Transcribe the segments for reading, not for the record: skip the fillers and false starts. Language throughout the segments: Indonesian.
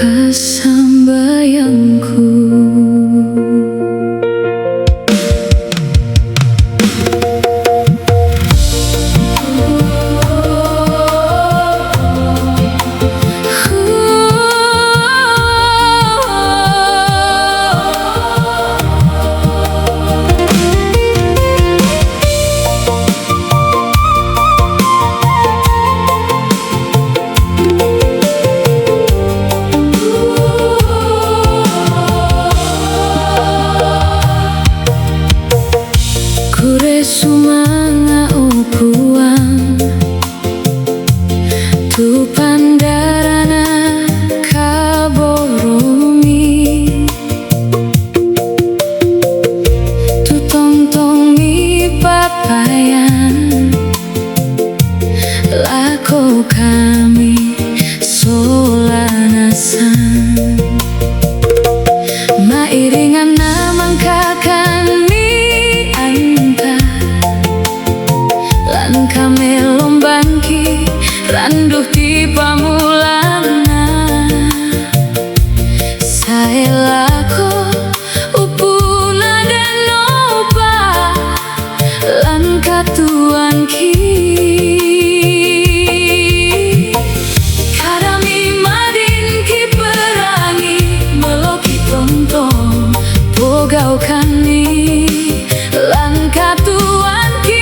Pasambayangku. Sumanga upuan tu pandarana kaboromi tu tongtongi papayan lako kami solanasan mairingan namang kakani kami lombangki randuh di pamulana saelako upuna dan noba lan katuanki karami madinki perangi meloki tontong bogau kani lan katuanki.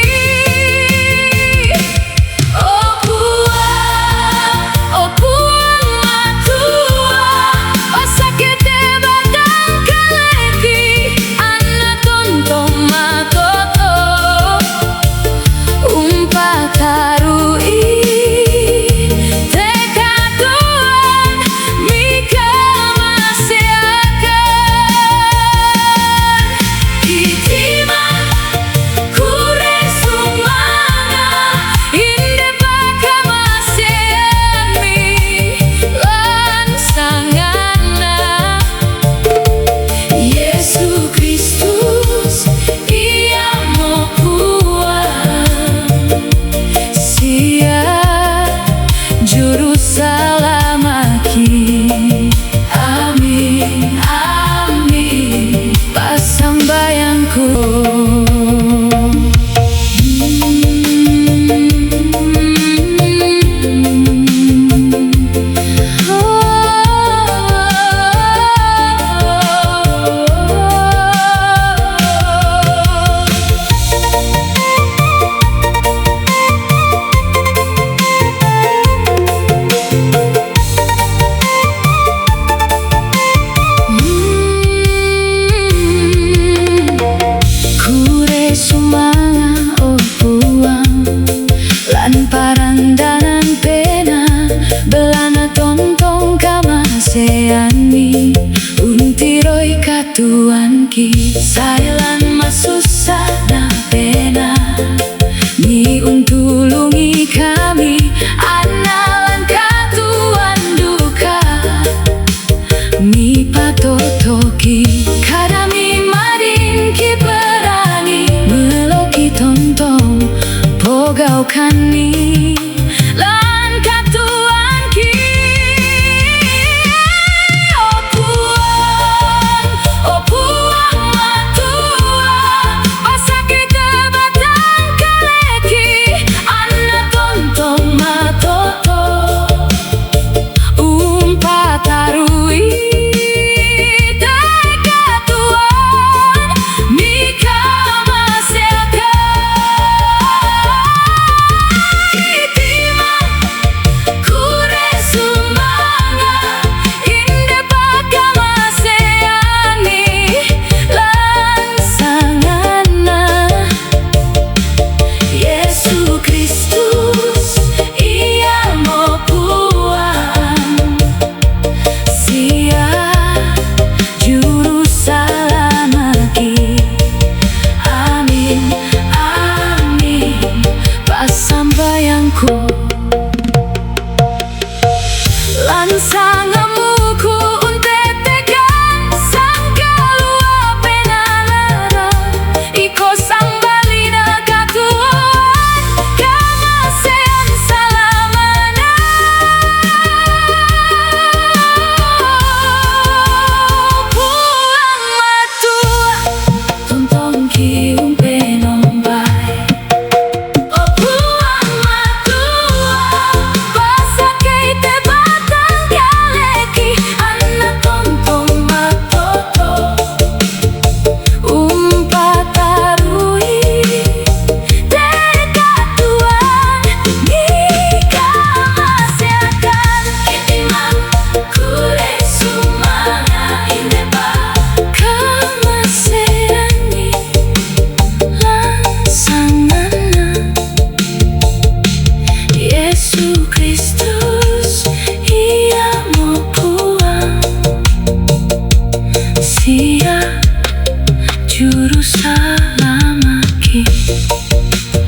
Parandanan pena belana tontong kamaseani untiroi katuanki sailan masusah na pena ni untulungi kami analan katuan duka mi patotoki kadami madinki perangi meloki tontong bogau kani lan katuanki. Oh puang matua pasake kebatang kaleki anna tontong matoto umpatarui katuan mika masyaka. Lan sangamuku untetekan sangkalua penanara iko sambalina katuan kamasean salamana selama-lamanya.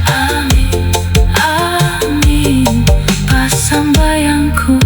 Amin, amin, pasang bayangku.